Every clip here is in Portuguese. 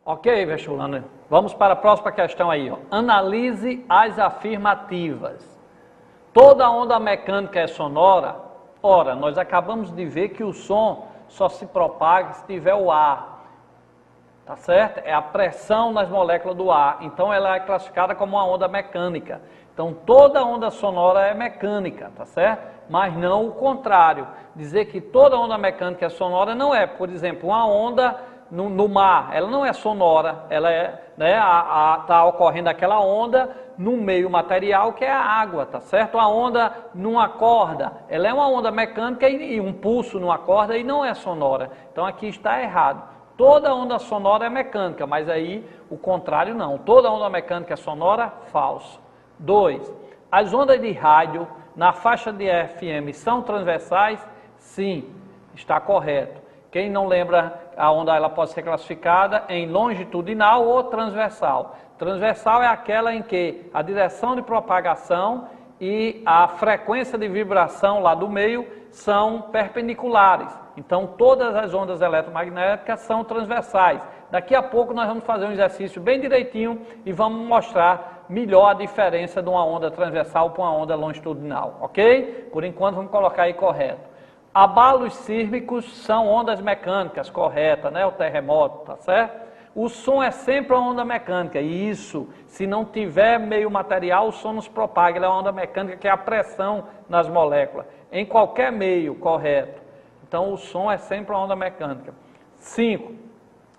Ok, vestibulando. Vamos para a próxima questão aí. Ó. Analise as afirmativas. Toda onda mecânica é sonora? Ora, nós acabamos de ver que o som só se propaga se tiver o ar. Tá certo? É a pressão nas moléculas do ar. Então ela é classificada como uma onda mecânica. Então toda onda sonora é mecânica, tá certo? Mas não o contrário. Dizer que toda onda mecânica é sonora não é. Por exemplo, uma onda no mar, ela não é sonora, ela é, né, tá ocorrendo aquela onda no meio material que é a água, tá certo? A onda numa corda, ela é uma onda mecânica e um pulso numa corda e não é sonora. Então aqui está errado. Toda onda sonora é mecânica, mas aí o contrário não. Toda onda mecânica é sonora, falso. 2. As ondas de rádio na faixa de FM são transversais? Sim, está correto. Quem não lembra, a onda ela pode ser classificada em longitudinal ou transversal. Transversal é aquela em que a direção de propagação e a frequência de vibração lá do meio são perpendiculares. Então, todas as ondas eletromagnéticas são transversais. Daqui a pouco nós vamos fazer um exercício bem direitinho e vamos mostrar melhor a diferença de uma onda transversal para uma onda longitudinal, ok? Por enquanto vamos colocar aí correto. Abalos sísmicos são ondas mecânicas, correta, né? O terremoto, tá certo? O som é sempre uma onda mecânica, e isso, se não tiver meio material, o som não se propaga, ele é uma onda mecânica que é a pressão nas moléculas, em qualquer meio, correto. Então o som é sempre uma onda mecânica. 5.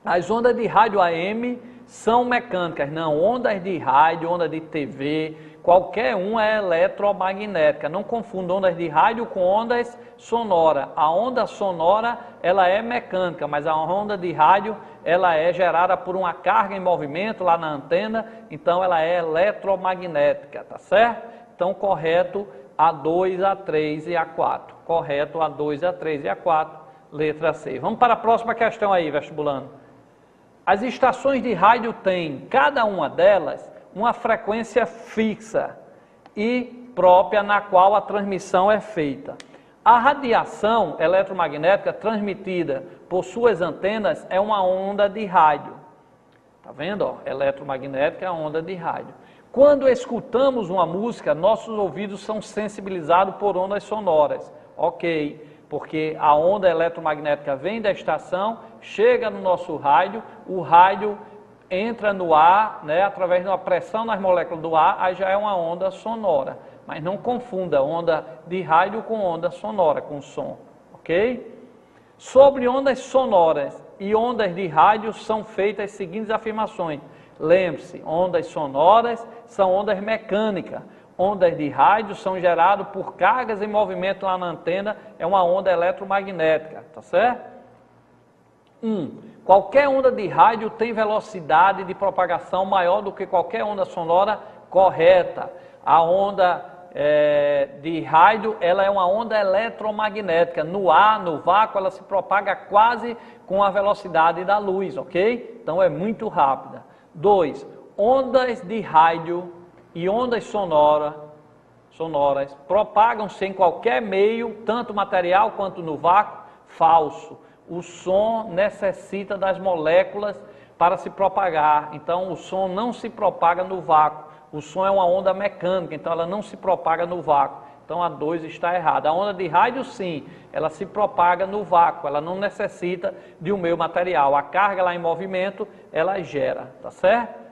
As ondas de rádio AM são mecânicas, não, ondas de rádio, onda de TV, qualquer uma é eletromagnética. Não confunda ondas de rádio com ondas sonoras. A onda sonora, ela é mecânica, mas a onda de rádio, ela é gerada por uma carga em movimento lá na antena, então ela é eletromagnética, tá certo? Então, correto a 2, a 3 e a 4. Correto a 2, a 3 e a 4, letra C. Vamos para a próxima questão aí, vestibulando. As estações de rádio têm, cada uma delas, uma frequência fixa e própria na qual a transmissão é feita. A radiação eletromagnética transmitida por suas antenas é uma onda de rádio. Tá vendo? Ó? Eletromagnética é a onda de rádio. Quando escutamos uma música, nossos ouvidos são sensibilizados por ondas sonoras. Ok, porque a onda eletromagnética vem da estação, chega no nosso rádio, o rádio entra no ar, né, através de uma pressão nas moléculas do ar, aí já é uma onda sonora. Mas não confunda onda de rádio com onda sonora, com som, ok? Sobre ondas sonoras e ondas de rádio são feitas as seguintes afirmações. Lembre-se, ondas sonoras são ondas mecânicas. Ondas de rádio são geradas por cargas em movimento lá na antena, é uma onda eletromagnética, tá certo? 1. Qualquer onda de rádio tem velocidade de propagação maior do que qualquer onda sonora, correta. A onda de rádio, ela é uma onda eletromagnética. No ar, no vácuo, ela se propaga quase com a velocidade da luz, ok? Então é muito rápida. 2. Ondas de rádio e ondas sonoras propagam-se em qualquer meio, tanto material quanto no vácuo, falso. O som necessita das moléculas para se propagar, então o som não se propaga no vácuo. O som é uma onda mecânica, então ela não se propaga no vácuo. Então a 2 está errada. A onda de rádio sim, ela se propaga no vácuo, ela não necessita de um meio material. A carga lá em movimento, ela gera, tá certo?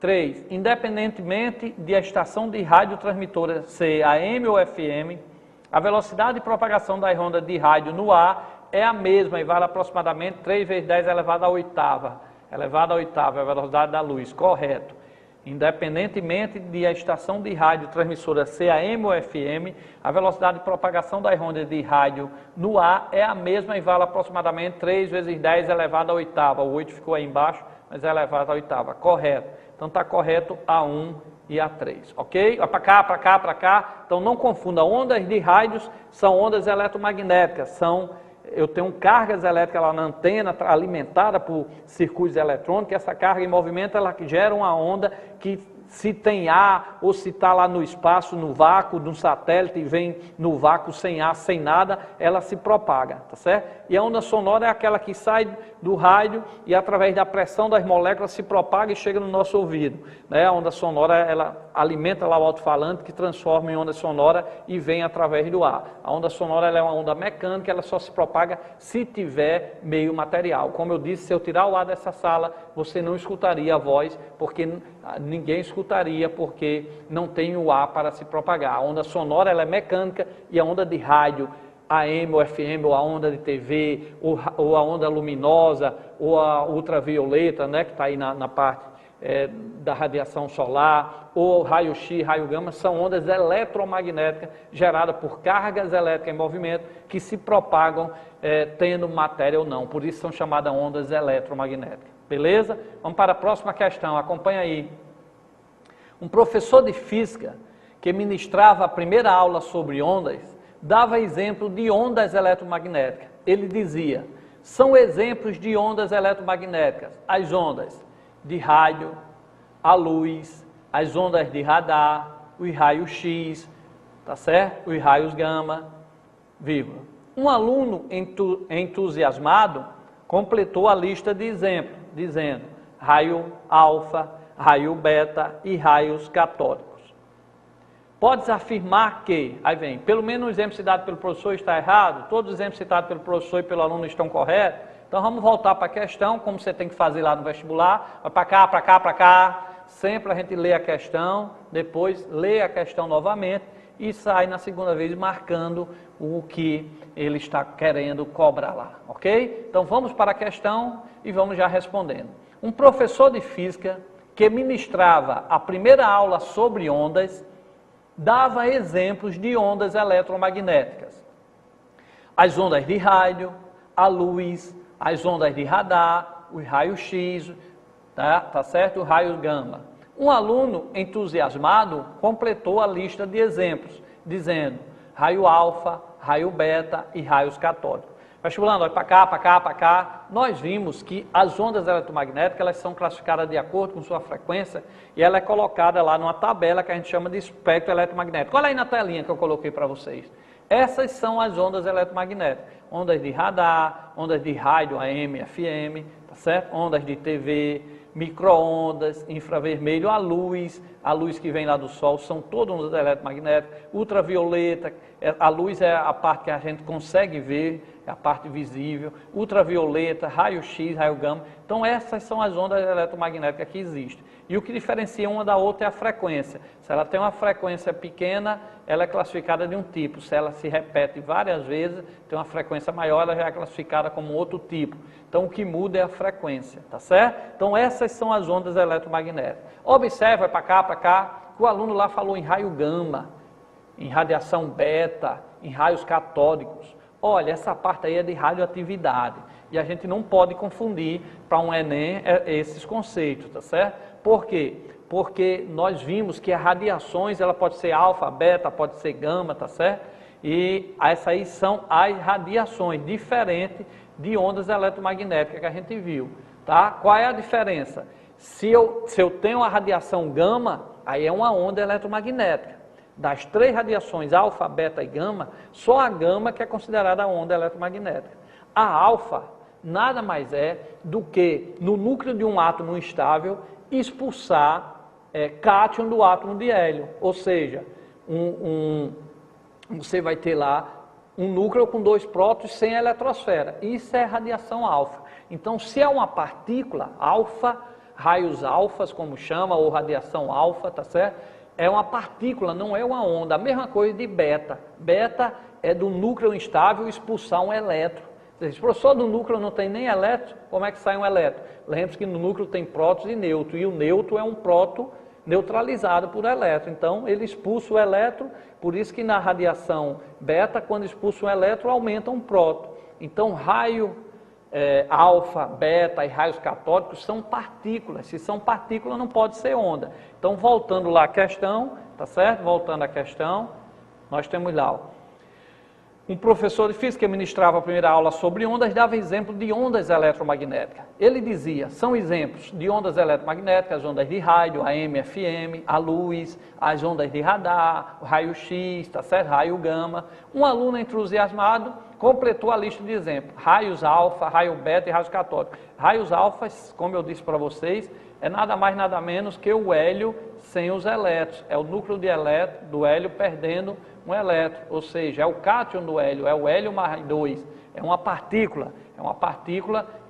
3. Independentemente de a estação de rádio transmissora ser AM ou FM, a velocidade de propagação das ondas de rádio no ar é a mesma e vale aproximadamente 3 vezes 10 elevado à oitava. Elevado à oitava é a velocidade da luz, correto. Independentemente de a estação de rádio transmissora ser AM ou FM, a velocidade de propagação das ondas de rádio no ar é a mesma e vale aproximadamente 3 vezes 10 elevado à oitava. O 8 ficou aí embaixo, mas é elevado à oitava, correto. Então está correto a 1 e a 3, ok? Para cá, para cá, para cá. Então não confunda, ondas de rádios são ondas eletromagnéticas, eu tenho cargas elétricas lá na antena, alimentada por circuitos eletrônicos, essa carga em movimento, ela gera uma onda que se tem ar ou se está lá no espaço, no vácuo, de um satélite e vem no vácuo sem ar, sem nada, ela se propaga, tá certo? E a onda sonora é aquela que sai do rádio e através da pressão das moléculas se propaga e chega no nosso ouvido, né? A onda sonora, ela alimenta lá o alto-falante que transforma em onda sonora e vem através do ar. A onda sonora ela é uma onda mecânica, ela só se propaga se tiver meio material. Como eu disse, se eu tirar o ar dessa sala, você não escutaria a voz, porque ninguém escutaria, porque não tem o ar para se propagar. A onda sonora ela é mecânica e a onda de rádio, AM ou FM, ou a onda de TV, ou a onda luminosa, ou a ultravioleta, né, que está aí na parte da radiação solar, ou raio-x, raio-gama, são ondas eletromagnéticas geradas por cargas elétricas em movimento que se propagam tendo matéria ou não. Por isso são chamadas ondas eletromagnéticas. Beleza? Vamos para a próxima questão. Acompanha aí. Um professor de física que ministrava a primeira aula sobre ondas dava exemplo de ondas eletromagnéticas. Ele dizia: são exemplos de ondas eletromagnéticas as ondas de rádio, a luz, as ondas de radar, os raios X, tá certo? Os raios gama, vírgula. Um aluno entusiasmado completou a lista de exemplos, dizendo raio alfa, raio beta e raios catódicos. Podes afirmar que, aí vem, pelo menos o exemplo citado pelo professor está errado, todos os exemplos citados pelo professor e pelo aluno estão corretos. Então vamos voltar para a questão, como você tem que fazer lá no vestibular, vai para cá, para cá, para cá, sempre a gente lê a questão, depois lê a questão novamente e sai na segunda vez marcando o que ele está querendo cobrar lá, ok? Então vamos para a questão e vamos já respondendo. Um professor de física que ministrava a primeira aula sobre ondas, dava exemplos de ondas eletromagnéticas. As ondas de rádio, a luz, as ondas de radar, os raios X, tá certo? O raio gama. Um aluno entusiasmado completou a lista de exemplos, dizendo raio alfa, raio beta e raios catódicos. Vestibulando, olha para cá, para cá, para cá. Nós vimos que as ondas eletromagnéticas elas são classificadas de acordo com sua frequência e ela é colocada lá numa tabela que a gente chama de espectro eletromagnético. Olha aí na telinha que eu coloquei para vocês. Essas são as ondas eletromagnéticas. Ondas de radar, ondas de rádio AM, FM, tá certo? Ondas de TV, micro-ondas, infravermelho, a luz que vem lá do sol, são todas ondas eletromagnéticas, ultravioleta, a luz é a parte que a gente consegue ver, é a parte visível, ultravioleta, raio-x, raio-gama, então essas são as ondas eletromagnéticas que existem. E o que diferencia uma da outra é a frequência. Se ela tem uma frequência pequena, ela é classificada de um tipo. Se ela se repete várias vezes, tem uma frequência maior, ela já é classificada como outro tipo. Então, o que muda é a frequência, tá certo? Então, essas são as ondas eletromagnéticas. Observe, vai para cá, que o aluno lá falou em raio gama, em radiação beta, em raios catódicos. Olha, essa parte aí é de radioatividade. E a gente não pode confundir para um Enem esses conceitos, tá certo? Por quê? Porque nós vimos que as radiações, ela pode ser alfa, beta, pode ser gama, tá certo? E essas aí são as radiações, diferente de ondas eletromagnéticas que a gente viu, tá? Qual é a diferença? Se eu tenho a radiação gama, aí é uma onda eletromagnética. Das três radiações, alfa, beta e gama, só a gama que é considerada onda eletromagnética. A alfa nada mais é do que, no núcleo de um átomo instável, expulsar cátion do átomo de hélio. Ou seja, você vai ter lá um núcleo com dois prótons sem eletrosfera. Isso é radiação alfa. Então, se é uma partícula alfa, raios alfas, como chama, ou radiação alfa, tá certo? É uma partícula, não é uma onda. A mesma coisa de beta. Beta é do núcleo instável expulsar um elétron. Se professor, do núcleo não tem nem elétron, como é que sai um elétron? Lembre-se que no núcleo tem prótons e nêutrons, e o nêutron é um próton neutralizado por elétron. Então, ele expulsa o elétron, por isso que na radiação beta, quando expulsa um elétron, aumenta um próton. Então, raio alfa, beta e raios catódicos são partículas. Se são partículas, não pode ser onda. Então, voltando lá à questão, tá certo? Voltando à questão, nós temos lá, ó. um professor de física que ministrava a primeira aula sobre ondas, dava exemplo de ondas eletromagnéticas. Ele dizia, são exemplos de ondas eletromagnéticas, as ondas de rádio, AM, FM, a luz, as ondas de radar, o raio-x, tá certo? Raio gama. Um aluno entusiasmado completou a lista de exemplos, raios alfa, raio beta e raios catódicos. Raios alfas, como eu disse para vocês, é nada mais nada menos que o hélio sem os elétrons, é o núcleo de elétron do hélio perdendo um elétron, ou seja, é o cátion do hélio, é o hélio mais 2, é uma partícula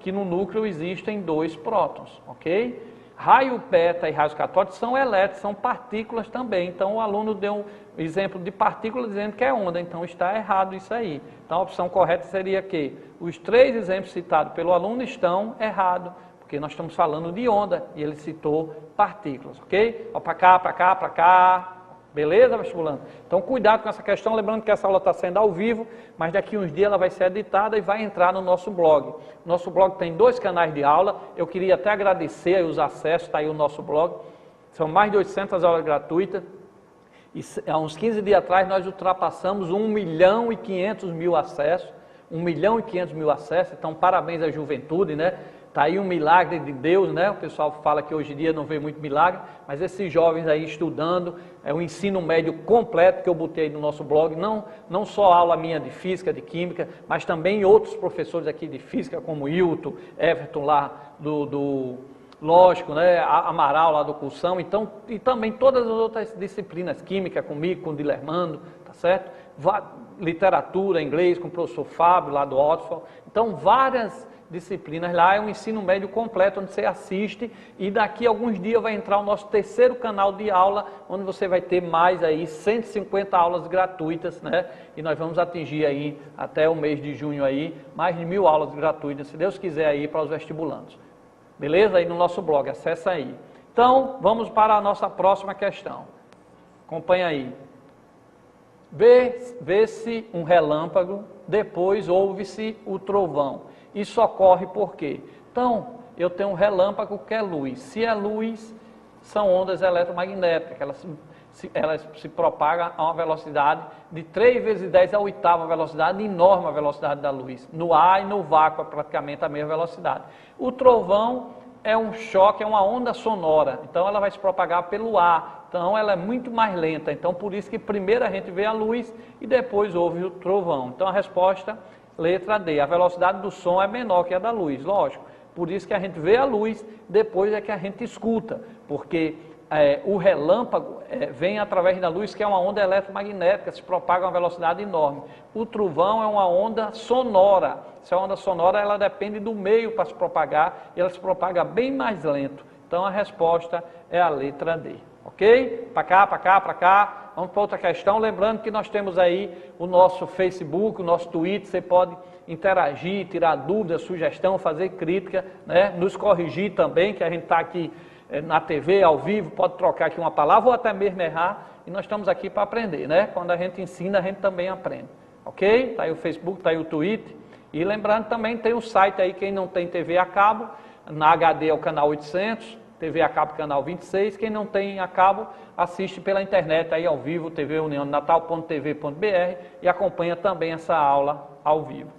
que no núcleo existem 2 prótons, ok? Raio beta e raios catódicos são elétrons, são partículas também, então o aluno deu um exemplo de partícula dizendo que é onda, então está errado isso aí. Então a opção correta seria que os 3 exemplos citados pelo aluno estão errados, porque nós estamos falando de onda e ele citou partículas, ok? Para cá, para cá, para cá. Beleza, vestibulando? Então, cuidado com essa questão, lembrando que essa aula está sendo ao vivo, mas daqui uns dias ela vai ser editada e vai entrar no nosso blog. Nosso blog tem 2 canais de aula, eu queria até agradecer aí os acessos, está aí o nosso blog, são mais de 800 aulas gratuitas, e há uns 15 dias atrás nós ultrapassamos 1.500.000 acessos, 1.500.000 acessos, então parabéns à juventude, né? Está aí um milagre de Deus, né? O pessoal fala que hoje em dia não vê muito milagre, mas esses jovens aí estudando, é o ensino médio completo que eu botei no nosso blog, não só aula minha de física, de química, mas também outros professores aqui de física, como Hilton, Everton lá lógico, né? Amaral lá do Cursão, então, e também todas as outras disciplinas, química comigo, com o Dilermando, tá certo? Literatura, inglês, com o professor Fábio lá do Oxford, então várias disciplinas lá, é um ensino médio completo, onde você assiste, e daqui a alguns dias vai entrar o nosso 3º canal de aula, onde você vai ter mais aí 150 aulas gratuitas, né? E nós vamos atingir aí, até o mês de junho aí, mais de 1.000 aulas gratuitas, se Deus quiser aí, para os vestibulandos. Beleza? Aí no nosso blog, acessa aí. Então, vamos para a nossa próxima questão. Acompanha aí. Vê-se um relâmpago, depois ouve-se o trovão. Isso ocorre por quê? Então, eu tenho um relâmpago que é luz. Se é luz, são ondas eletromagnéticas, que elas se propagam a uma velocidade de 3 vezes 10 a 8ª velocidade, enorme a velocidade da luz. No ar e no vácuo é praticamente a mesma velocidade. O trovão é um choque, é uma onda sonora, então ela vai se propagar pelo ar, então ela é muito mais lenta, então por isso que primeiro a gente vê a luz e depois ouve o trovão. Então a resposta, letra D, a velocidade do som é menor que a da luz, lógico, por isso que a gente vê a luz, depois é que a gente escuta, porque o relâmpago vem através da luz, que é uma onda eletromagnética, se propaga a uma velocidade enorme. O trovão é uma onda sonora. Essa onda sonora, ela depende do meio para se propagar, e ela se propaga bem mais lento. Então, a resposta é a letra D. Ok? Para cá, para cá, para cá. Vamos para outra questão. Lembrando que nós temos aí o nosso Facebook, o nosso Twitter. Você pode interagir, tirar dúvidas, sugestão, fazer crítica, né? Nos corrigir também, que a gente está aqui na TV, ao vivo, pode trocar aqui uma palavra ou até mesmo errar, e nós estamos aqui para aprender, né? Quando a gente ensina, a gente também aprende, ok? Está aí o Facebook, está aí o Twitter, e lembrando também tem o site aí, quem não tem TV a cabo, na HD é o canal 800, TV a cabo canal 26, quem não tem a cabo, assiste pela internet aí ao vivo, tvuniãonatal.tv.br, e acompanha também essa aula ao vivo.